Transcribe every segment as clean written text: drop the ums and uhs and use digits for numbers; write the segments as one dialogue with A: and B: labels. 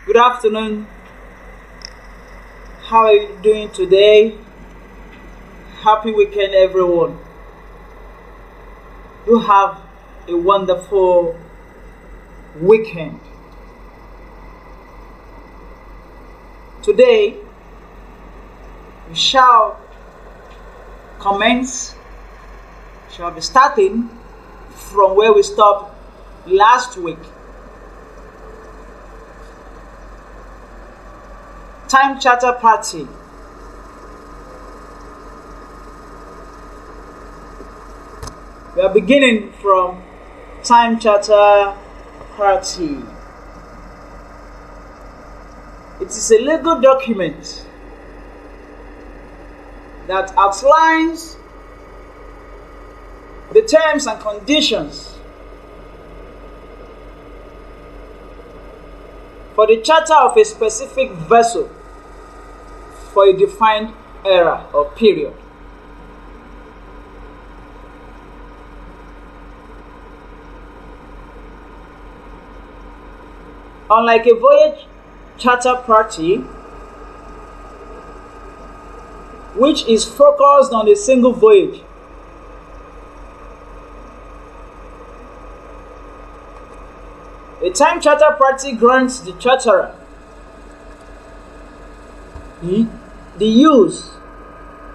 A: Good afternoon. How are you doing today? Happy weekend, everyone. Do have a wonderful weekend. Today, we commence, shall be starting from where we stopped last week. Time Charter Party. We are beginning from Time Charter Party. It is a legal document that outlines the terms and conditions for the charter of a specific vessel for a defined era or period. Unlike a voyage charter party, which is focused on a single voyage, a time charter party grants the charterer the use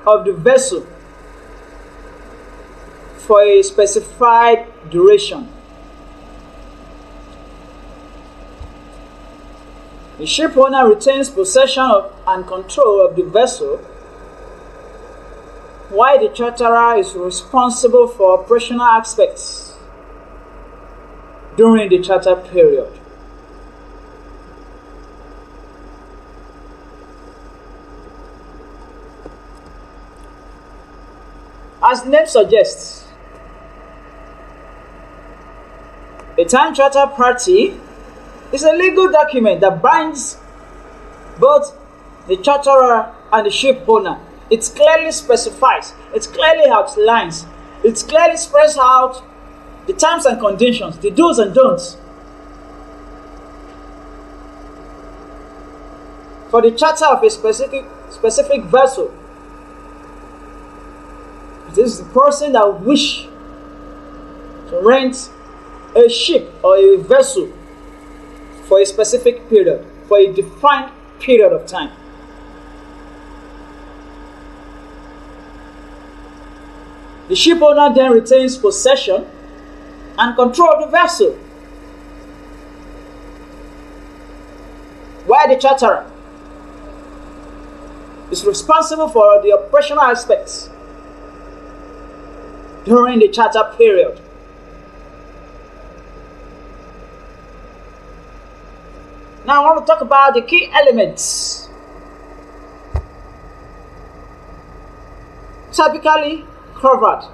A: of the vessel for a specified duration. The ship owner retains possession of and control of the vessel, while the charterer is responsible for operational aspects during the charter period. As the name suggests, a time charter party is a legal document that binds both the charterer and the ship owner. It clearly specifies, it clearly outlines, it clearly spells out the terms and conditions, the do's and don'ts for the charter of a specific vessel. This is the person that wish to rent a ship or a vessel for a specific period, for a defined period of time. The ship owner then retains possession and control of the vessel, while the charterer is responsible for the operational aspects during the charter period. Now I want to talk about the key elements typically covered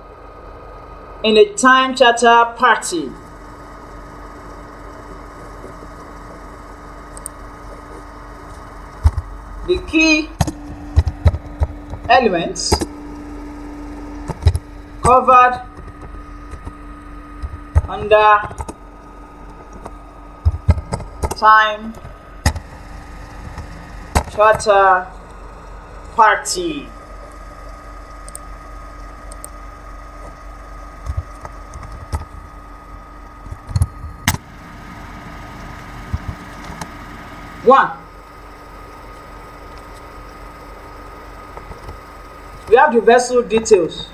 A: in a time charter party. The key elements covered under time charter party. One, we have the vessel details.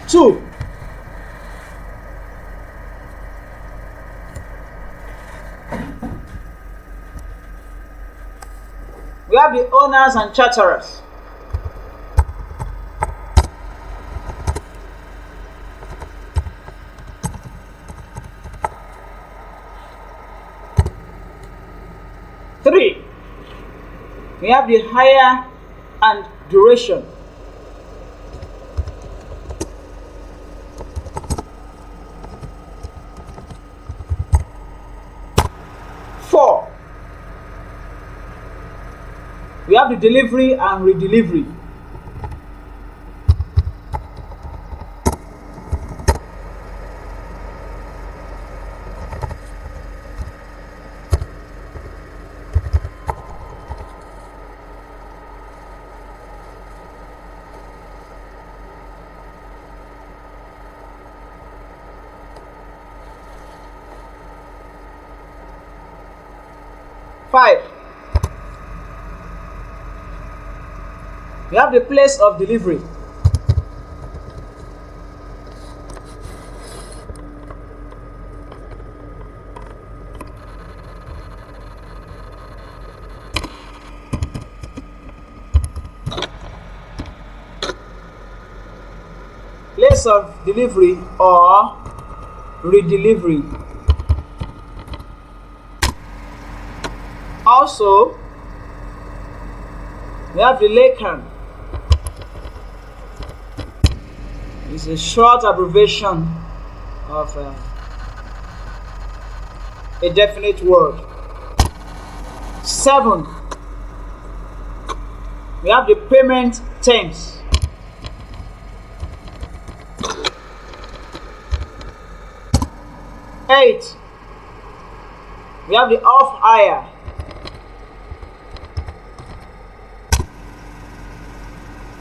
A: Two, we have the owners and charterers. Three, we have the hire and duration. Four, we have the delivery and redelivery. 5. We have the place of delivery. Place of delivery or redelivery. Also, we have the LACAN. It's a short abbreviation of a definite word. 7. We have the payment terms. 8. We have the off hire.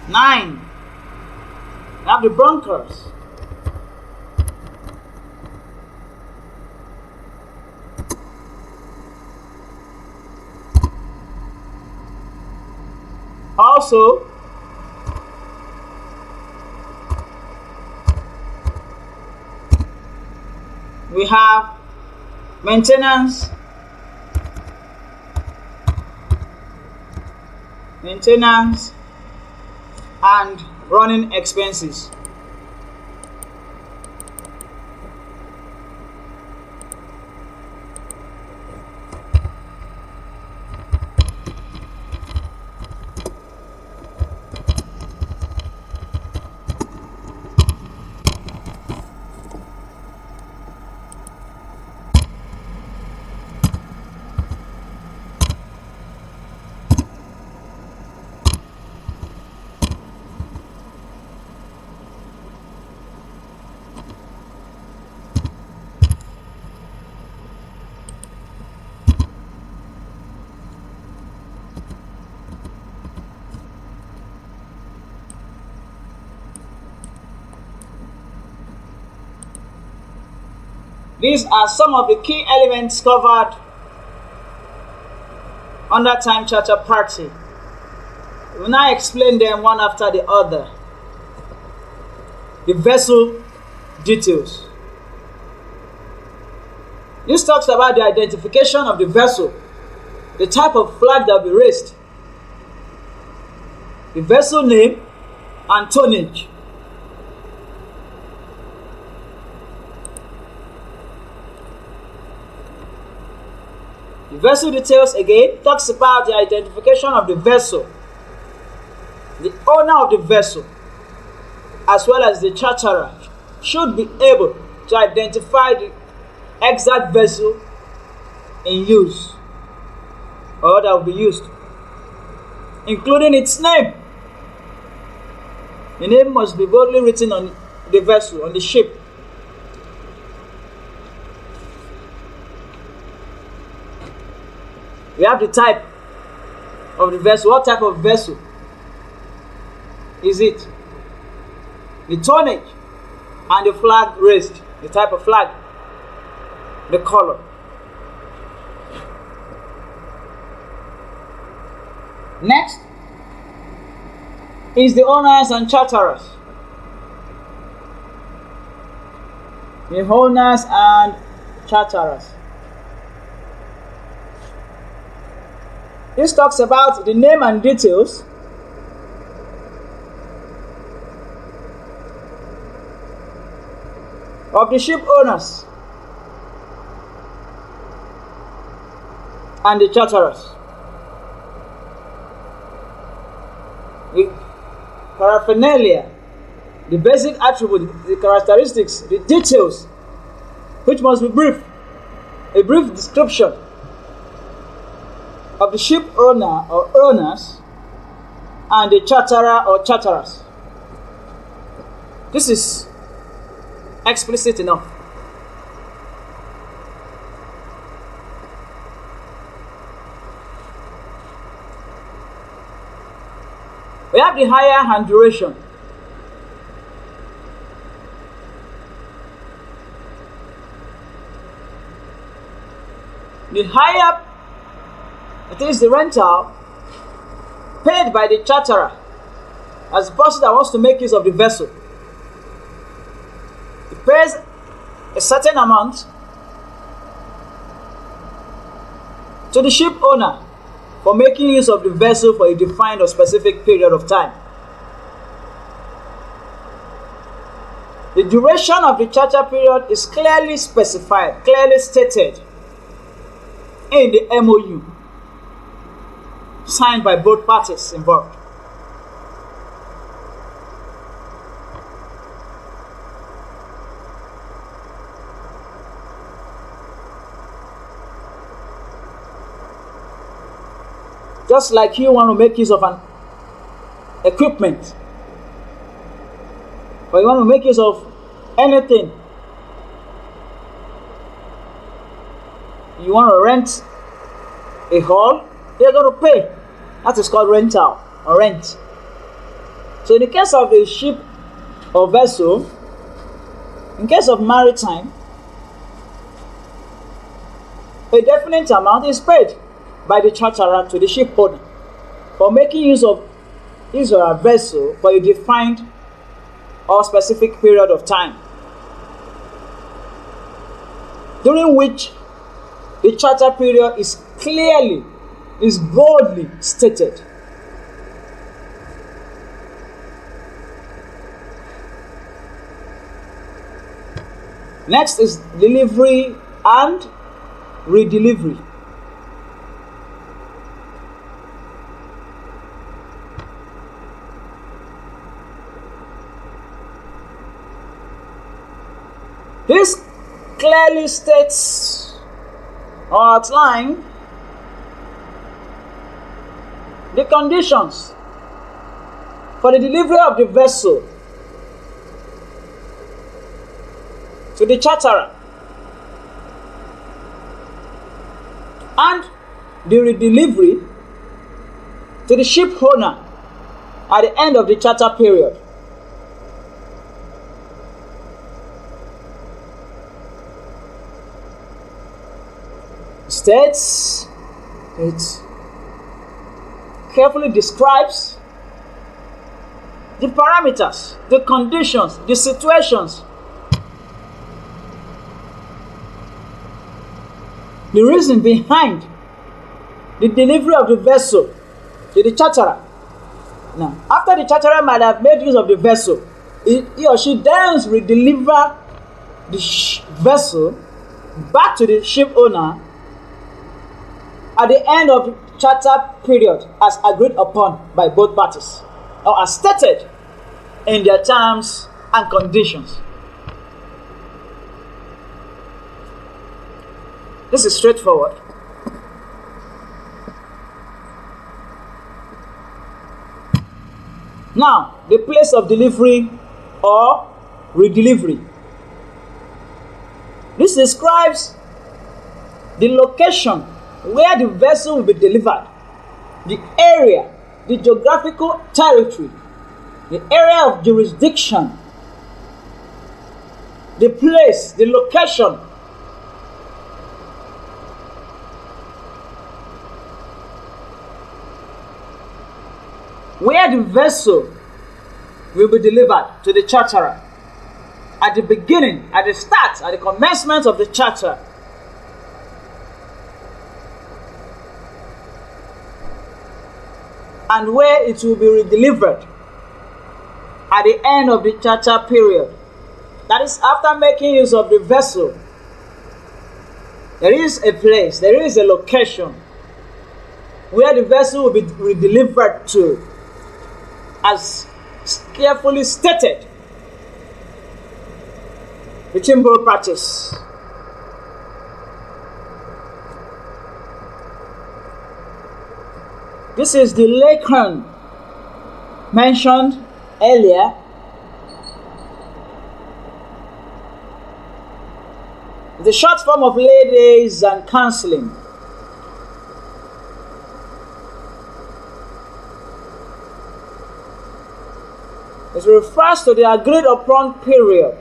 A: 9. We have the bunkers. 'Also, we have maintenance and running expenses. These are some of the key elements covered under time charter party. We will now explain them one after the other. The vessel details. This talks about the identification of the vessel, the type of flag that will be raised, the vessel name and tonnage. The vessel details again talks about the identification of the vessel, the owner of the vessel, as well as the charterer should be able to identify the exact vessel in use or that will be used, including its name. The name must be boldly written on the vessel, on the ship. We have the type of the vessel. What type of vessel is it? The tonnage and the flag raised. The type of flag, the color. Next is the owners and charterers. The owners and charterers. This talks about the name and details of the ship owners and the charterers. The paraphernalia, the basic attributes, the characteristics, the details, which must be brief. A brief description of the ship owner or owners and the charterer or charterers. This is explicit enough. We have the hire and duration. The hire It is the rental paid by the charterer as the person that wants to make use of the vessel. He pays a certain amount to the ship owner for making use of the vessel for a defined or specific period of time. The duration of the charter period is clearly specified, clearly stated in the MOU signed by both parties involved. Just like you want to make use of an equipment, or you want to make use of anything, you want to rent a hall, you're going to pay. That is called rental or rent. So in the case of a ship or vessel, in case of maritime, a definite amount is paid by the charterer to the ship owner for making use of his or her vessel for a defined or specific period of time, during which the charter period is boldly stated. Next is delivery and redelivery. This clearly states or outlines the conditions for the delivery of the vessel to the charterer and the redelivery to the ship owner at the end of the charter period. States, it carefully describes the parameters, the conditions, the situations, the reason behind the delivery of the vessel to the charterer. Now, after the charterer might have made use of the vessel, he or she then redeliver the vessel back to the ship owner at the end of the charter period as agreed upon by both parties or as stated in their terms and conditions. This is straightforward. Now, the place of delivery or redelivery. This describes the location where the vessel will be delivered, the area, the geographical territory, the area of jurisdiction, the place, the location, where the vessel will be delivered to the charterer at the beginning, at the start, at the commencement of the charter. And where it will be redelivered at the end of the charter period. That is, after making use of the vessel, there is a place, there is a location where the vessel will be redelivered to, as carefully stated between both parties. This is the Lacan mentioned earlier. The short form of lay days and counseling. It refers to the agreed upon period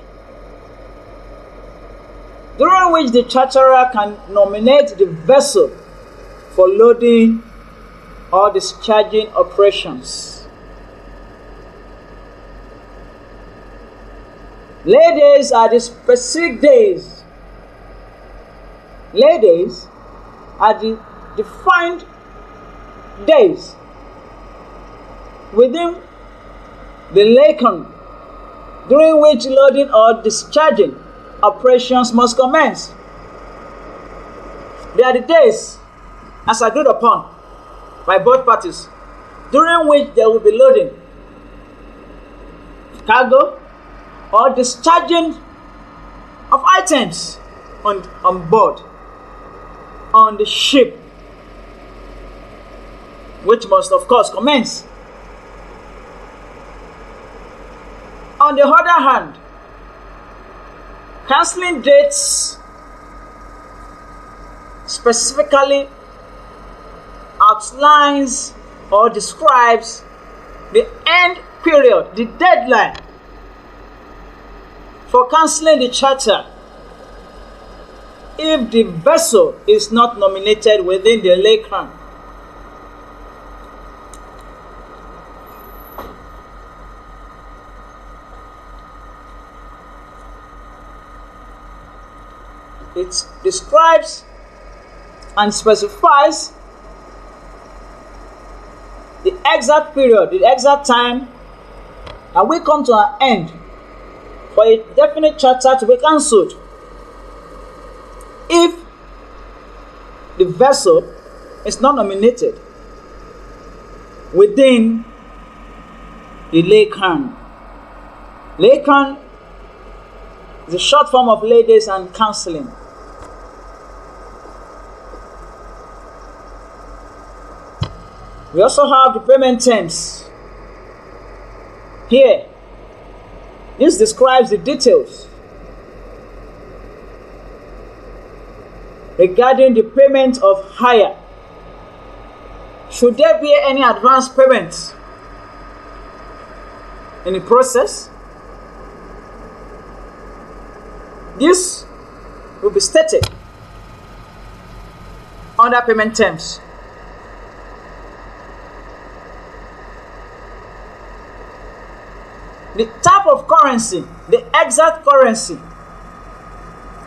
A: during which the charterer can nominate the vessel for loading or discharging operations. Lay days are the specific days. Lay days are the defined days within the lacon during which loading or discharging operations must commence. They are the days, as agreed upon by both parties, during which there will be loading cargo or discharging of items on board on the ship, which must of course commence. On the other hand, cancelling dates specifically outlines or describes the end period, the deadline for cancelling the charter if the vessel is not nominated within the lacon. It describes and specifies the exact period, the exact time, and we come to an end for a definite charter to be cancelled if the vessel is not nominated within the lacon. Lacon is a short form of lay days and cancelling. We also have the payment terms. Here, this describes the details regarding the payment of hire. Should there be any advance payments in the process, this will be stated under payment terms. The type of currency, the exact currency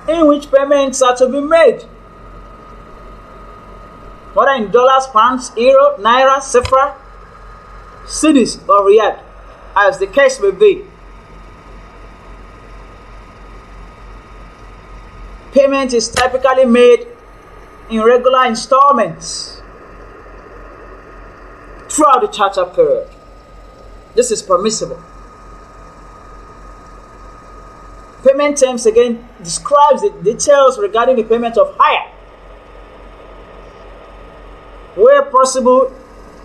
A: in which payments are to be made, whether in dollars, pounds, euro, naira, sefa, cedis, or riyal, as the case may be. Payment is typically made in regular installments throughout the charter period. This is permissible. Payment terms again describes the details regarding the payment of hire. Where possible,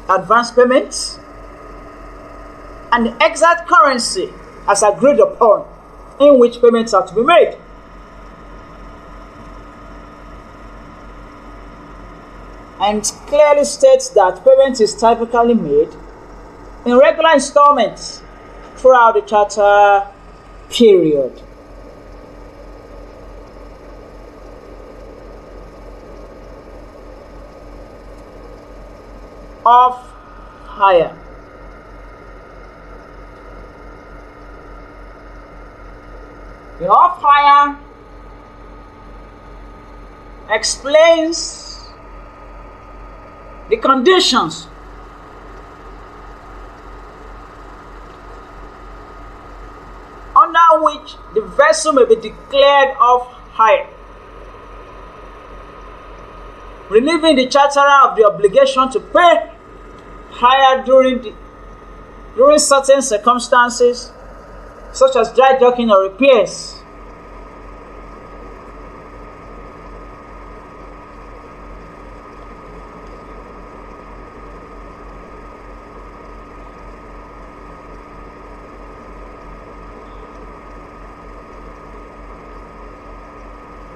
A: advance payments and the exact currency as agreed upon in which payments are to be made. And clearly states that payment is typically made in regular installments throughout the charter period. Of hire. The off hire explains the conditions under which the vessel may be declared off hire, relieving the charterer of the obligation to pay hire during certain circumstances, such as dry docking or repairs.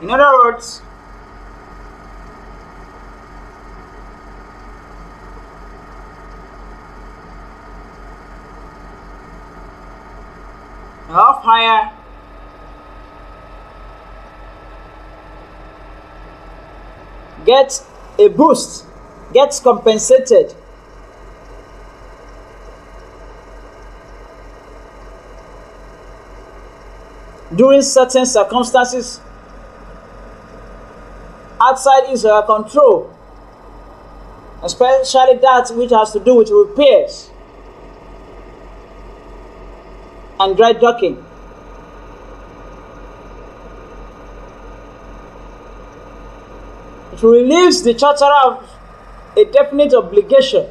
A: In other words, off hire gets a boost gets compensated. During certain circumstances outside his or her control, especially that which has to do with repairs and dry docking. It relieves the charterer of a definite obligation.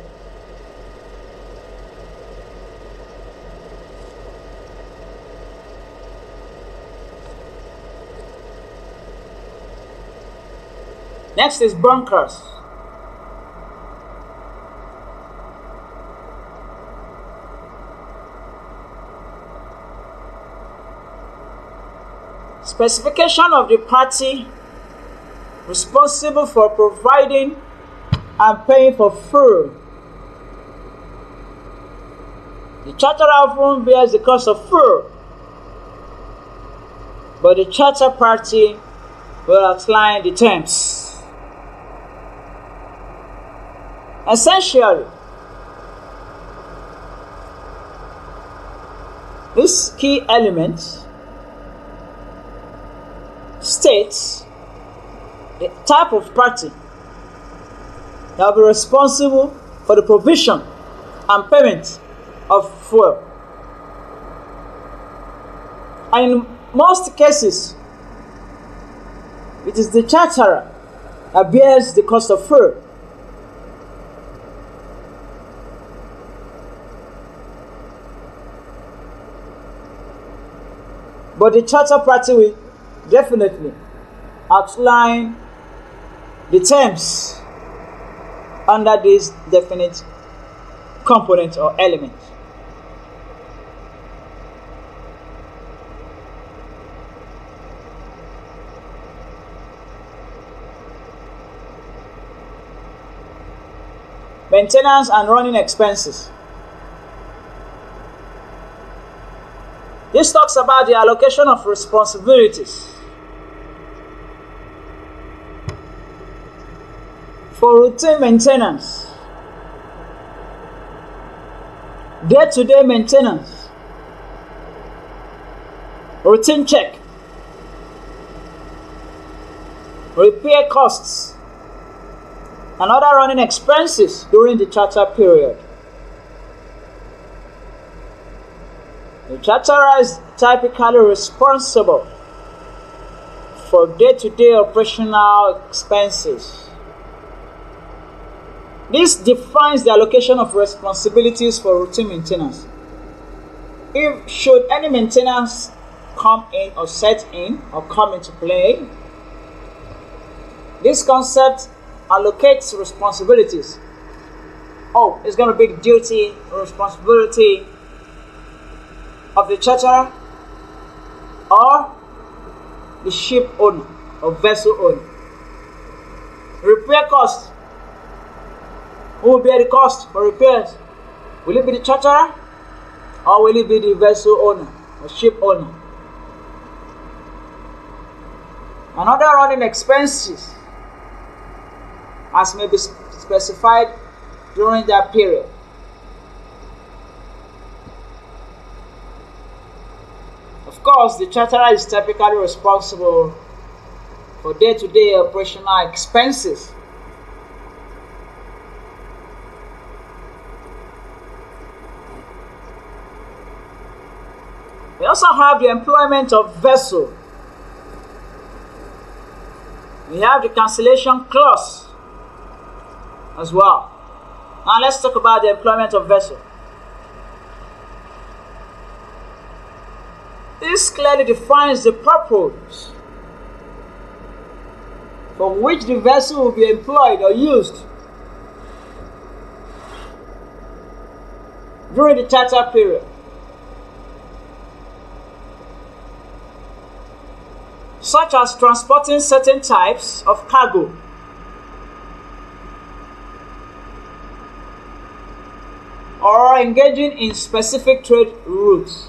A: Next is bunkers. Specification of the party responsible for providing and paying for fuel. The charterer often bears the cost of fuel, but the charter party will outline the terms. Essentially, this key element states the type of party that will be responsible for the provision and payment of fuel. And in most cases, it is the charterer that bears the cost of fuel. But the charter party will definitely outline the terms under this definite component or element. Maintenance and running expenses. This talks about the allocation of responsibilities for routine maintenance, day-to-day maintenance, routine check, repair costs, and other running expenses during the charter period. The charterer is typically responsible for day-to-day operational expenses. This defines the allocation of responsibilities for routine maintenance. If should any maintenance come in or set in or come into play, this concept allocates responsibilities. Oh, it's going to be the duty or responsibility of the charterer or the ship owner or vessel owner. Repair costs. Who will bear the cost for repairs? Will it be the charterer or will it be the vessel owner or ship owner? And other running expenses as may be specified during that period. Of course, the charterer is typically responsible for day-to-day operational expenses. We also have the employment of vessel. We have the cancellation clause as well. Now let's talk about the employment of vessel. This clearly defines the purpose for which the vessel will be employed or used during the charter period. Such as transporting certain types of cargo, or engaging in specific trade routes.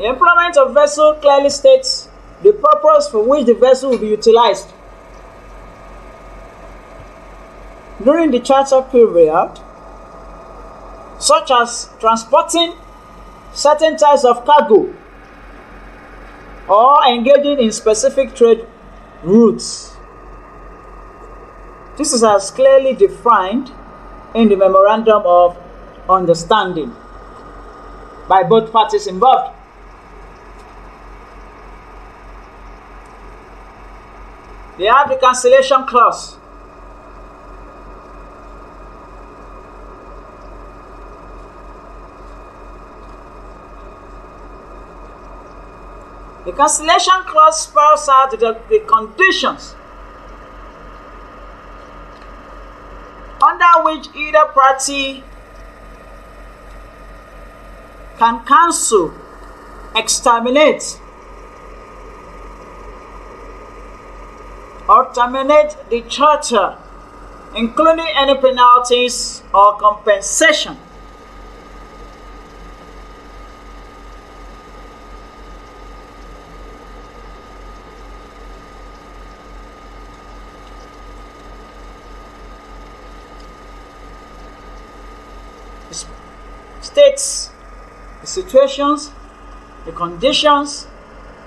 A: The employment of vessel clearly states the purpose for which the vessel will be utilized. During the charter period, such as transporting certain types of cargo or engaging in specific trade routes. This is as clearly defined in the Memorandum of Understanding by both parties involved. They have the cancellation clause. The cancellation clause spells out the conditions under which either party can cancel, exterminate, or terminate the charter, including any penalties or compensation. States the situations, the conditions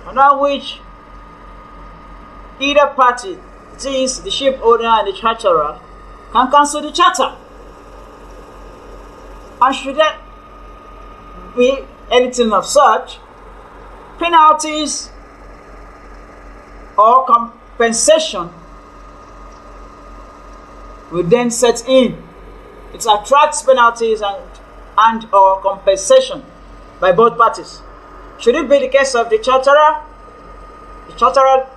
A: under which either party, that is the ship owner and the charterer, can cancel the charter. And should there be anything of such, penalties or compensation will then set in. It attracts penalties and or compensation by both parties. Should it be the case of the charterer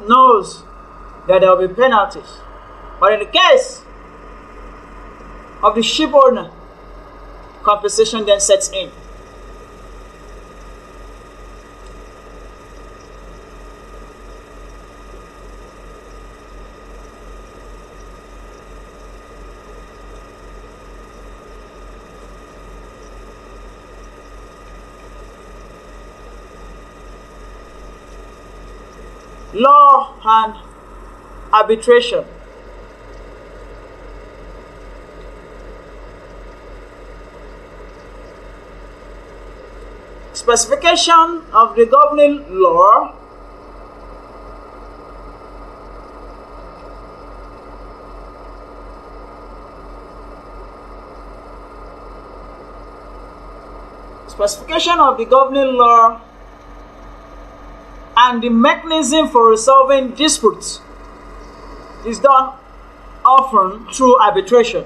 A: knows that there will be penalties. But in the case of the ship owner, compensation then sets in. Law and arbitration. Specification of the governing law and the mechanism for resolving disputes is done often through arbitration.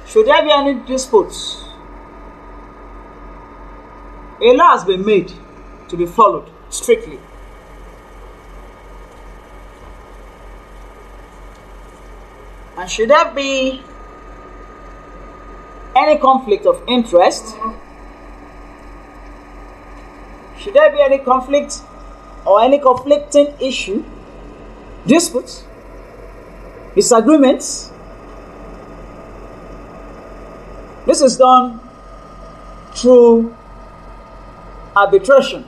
A: Should there be any disputes, a law has been made to be followed strictly. And should there be any conflict of interest, should there be any conflict or any conflicting issue, disputes, disagreements, this is done through arbitration.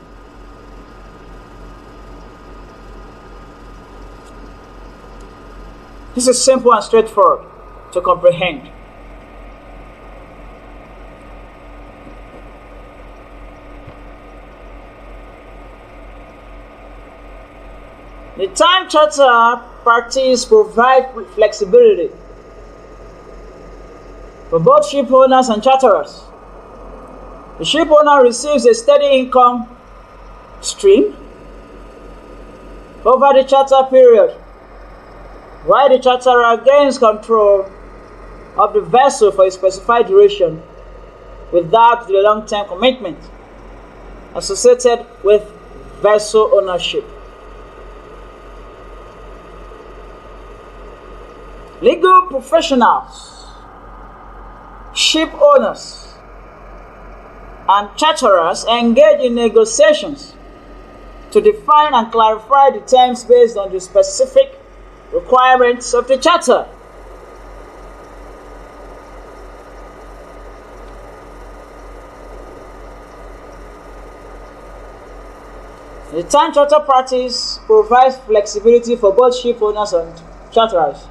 A: This is simple and straightforward to comprehend. The time charter parties provide flexibility for both ship owners and charterers. The ship owner receives a steady income stream over the charter period, while the charterer gains control of the vessel for a specified duration without the long-term commitment associated with vessel ownership. Legal professionals, ship owners, and charterers engage in negotiations to define and clarify the terms based on the specific requirements of the charter. The time charter practice provides flexibility for both ship owners and charterers.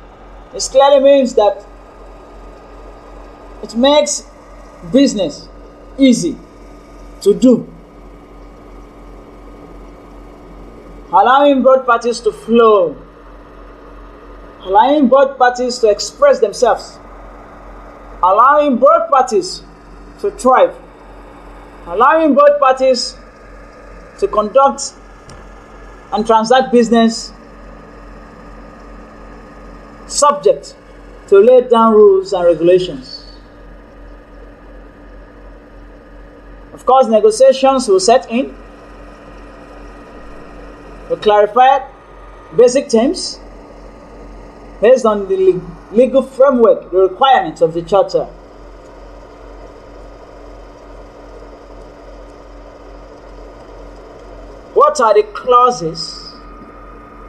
A: This clearly means that it makes business easy to do, allowing both parties to flow, allowing both parties to express themselves, allowing both parties to thrive, allowing both parties to conduct and transact business subject to laid down rules and regulations. Of course, negotiations will set in, will clarify basic terms based on the legal framework, the requirements of the charter. What are the clauses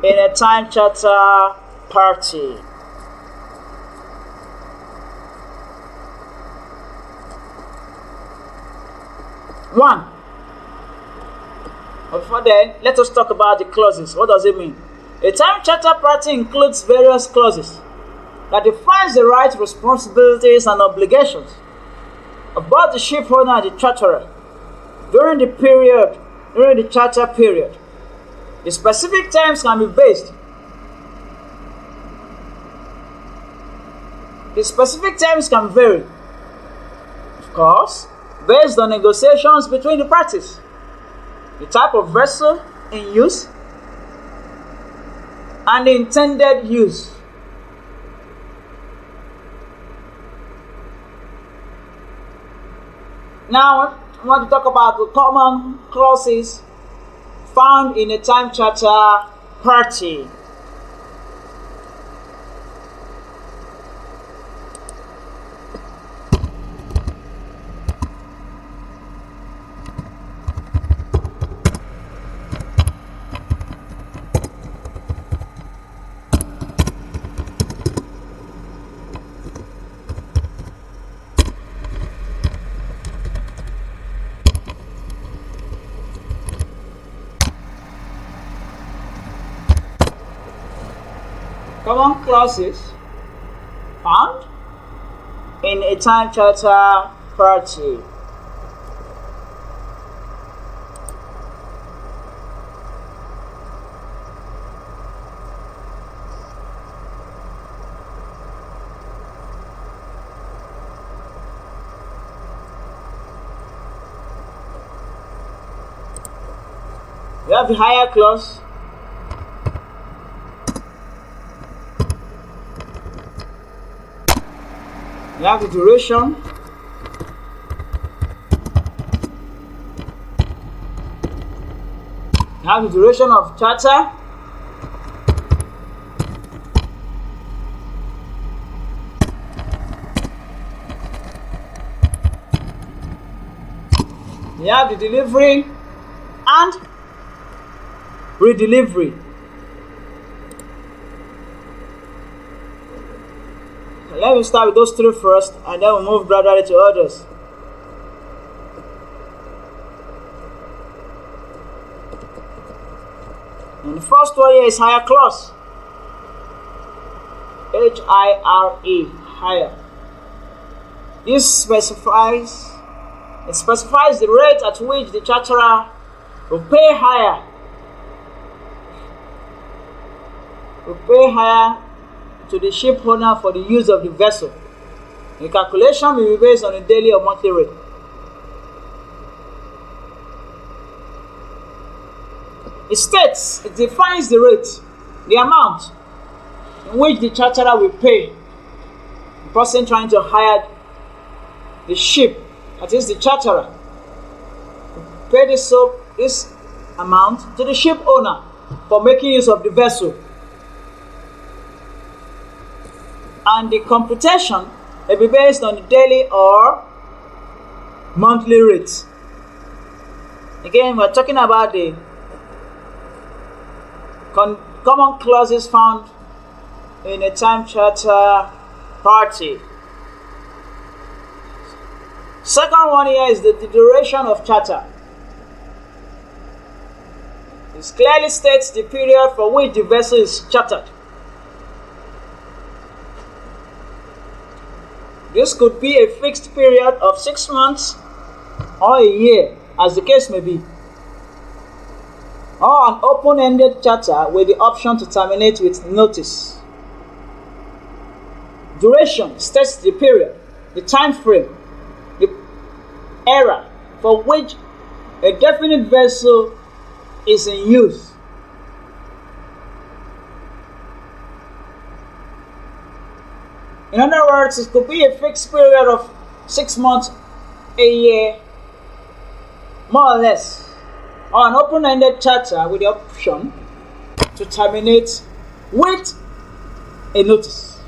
A: in a time charter party? One. Before then, let us talk about the clauses. What does it mean? A time charter party includes various clauses that defines the rights, responsibilities, and obligations of both the ship owner and the charterer during the charter period. The specific terms can be based. The specific terms can vary, of course, based on negotiations between the parties, the type of vessel in use, and the intended use. Now, I want to talk about the common clauses found in a time charter party. Common clauses found in a time charter party. We have the hire clause. We have the duration. We have the duration of charter. We have the delivery and redelivery. Let me start with those three first, and then we'll move gradually to others. And the first one here is hire clause. H-I-R-E, hire. This specifies the rate at which the charterer will pay hire. To the ship owner for the use of the vessel. The calculation will be based on a daily or monthly rate. It defines the rate, the amount in which the charterer will pay the person trying to hire the ship, that is the charterer, pay this amount to the ship owner for making use of the vessel. And the computation will be based on the daily or monthly rates. Again, we're talking about the Common clauses found in a time charter party. Second one here is the duration of charter. It clearly states the period for which the vessel is chartered. This could be a fixed period of 6 months or a year, as the case may be, or an open-ended charter with the option to terminate with notice. Duration states the period, the time frame, the era for which a definite vessel is in use. In other words, it could be a fixed period of 6 months, a year, more or less, or an open-ended charter with the option to terminate with a notice.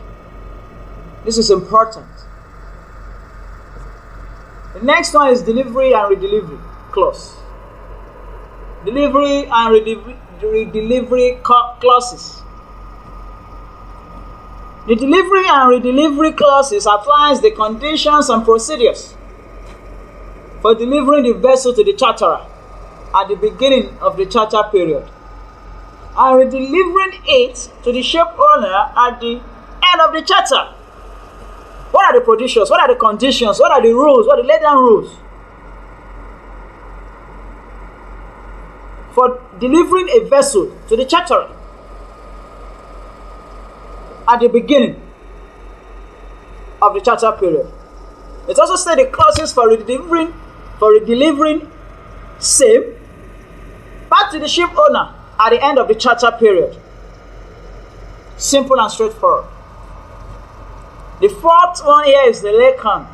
A: This is important. The next one is delivery and redelivery clause. Delivery and redelivery clauses. The delivery and redelivery clauses outlines the conditions and procedures for delivering the vessel to the charterer at the beginning of the charter period and redelivering it to the ship owner at the end of the charter. What are the procedures? What are the conditions? What are the rules? What are the laid down rules for delivering a vessel to the charterer at the beginning of the charter period? It also says the clauses for redelivering same back to the ship owner at the end of the charter period. Simple and straightforward. The fourth one here is the laycan.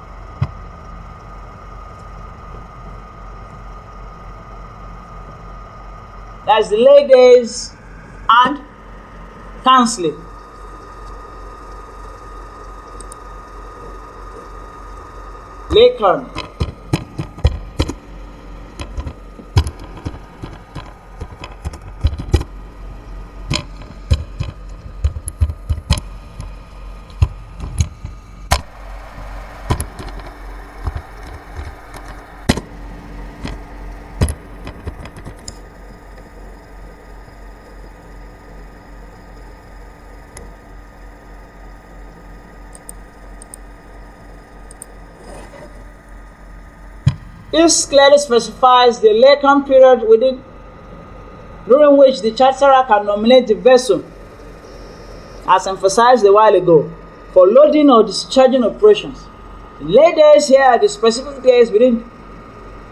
A: That's the lay days and cancelling. Laycan. This clearly specifies the laycan period during which the charterer can nominate the vessel, as emphasized a while ago, for loading or discharging operations. The lay days here are the specific days within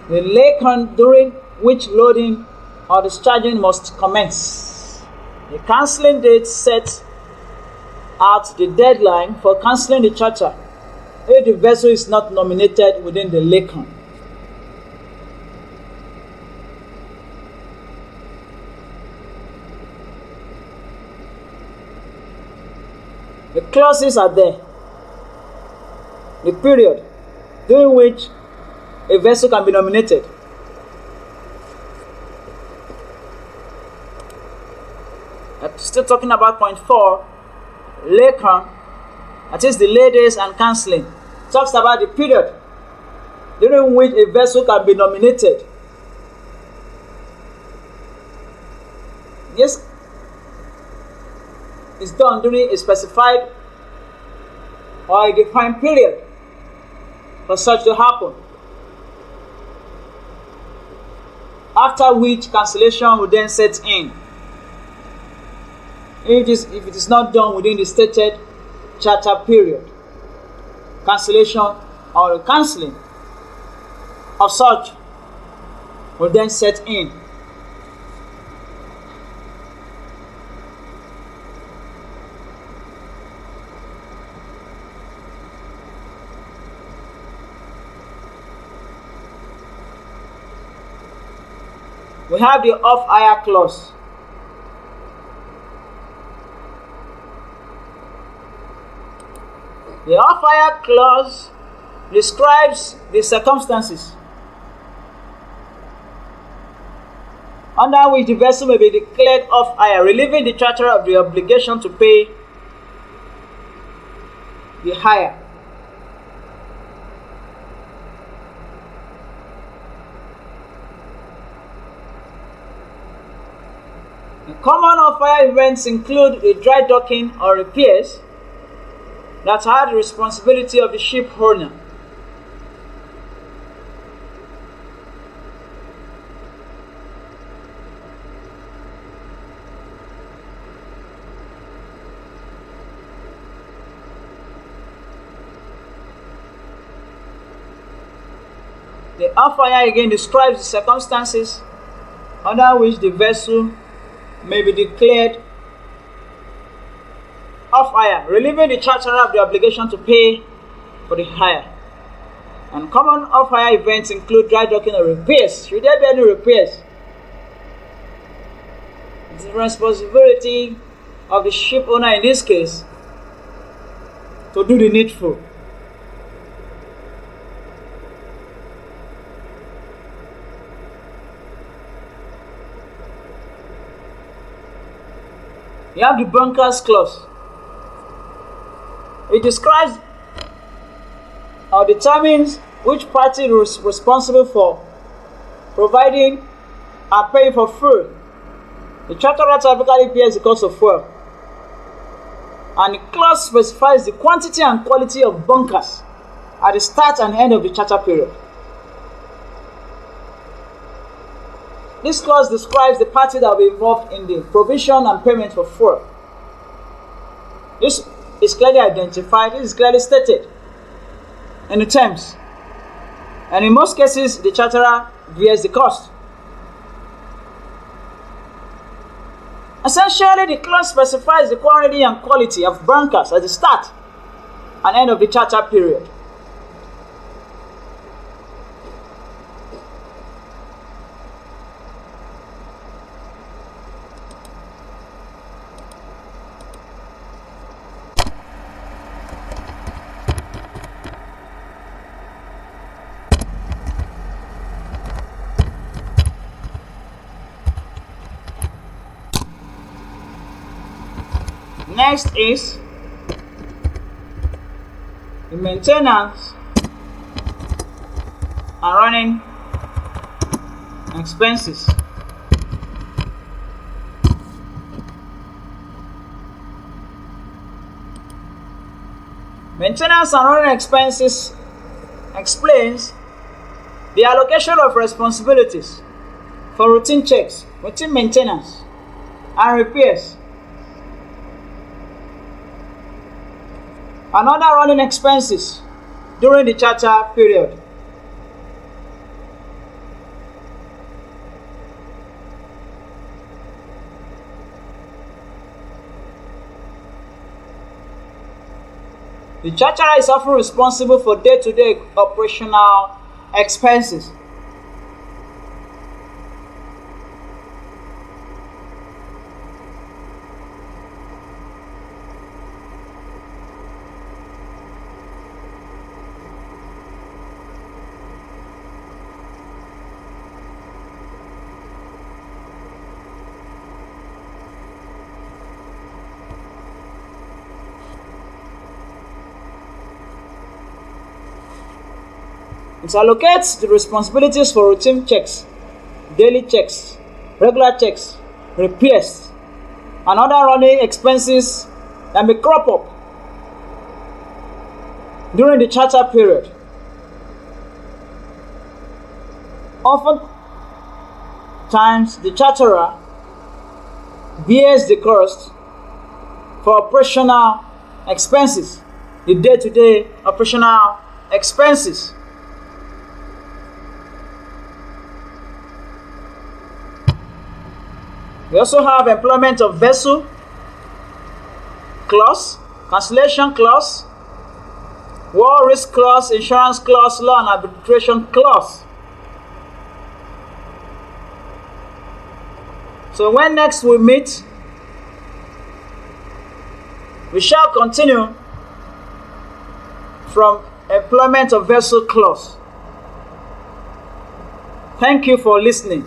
A: the laycan during which loading or discharging must commence. The cancelling date sets out the deadline for cancelling the charter if the vessel is not nominated within the laycan. The clauses are there. The period during which a vessel can be nominated. I'm still talking about point 4, laycan, that is the lay days and cancelling. Talks about the period during which a vessel can be nominated. Yes, is done during a specified or a defined period for such to happen, after which cancellation will then set in if it is not done within the stated charter period. Cancellation or cancelling of such will then set in. We have the off-hire clause. The off-hire clause describes the circumstances under which the vessel may be declared off hire, relieving the charterer of the obligation to pay the hire. The common off-hire events include a dry docking or repairs that are the responsibility of the ship owner. The off-hire again describes the circumstances under which the vessel may be declared off-hire, relieving the charterer of the obligation to pay for the hire. And common off-hire events include dry docking or repairs. Should there be any repairs, it's the responsibility of the ship owner in this case to do the needful. You have the bunkers clause. It describes or determines which party is responsible for providing and paying for fuel. The charterer typically bears the cost of fuel, and the clause specifies the quantity and quality of bunkers at the start and end of the charter period. This clause describes the party that will be involved in the provision and payment for fuel. This is clearly identified, this is clearly stated in the terms. And in most cases, the charterer bears the cost. Essentially, the clause specifies the quantity and quality of bunkers at the start and end of the charter period. Next is the maintenance and running expenses. Maintenance and running expenses explains the allocation of responsibilities for routine checks, routine maintenance, and repairs, and other running expenses during the charter period. The charterer is often responsible for day-to-day operational expenses. It allocates the responsibilities for routine checks, daily checks, regular checks, repairs, and other running expenses that may crop up during the charter period. Oftentimes, the charterer bears the cost for operational expenses, the day-to-day operational expenses. We also have employment of vessel clause, cancellation clause, war risk clause, insurance clause, law and arbitration clause. So when next we meet, we shall continue from employment of vessel clause. Thank you for listening.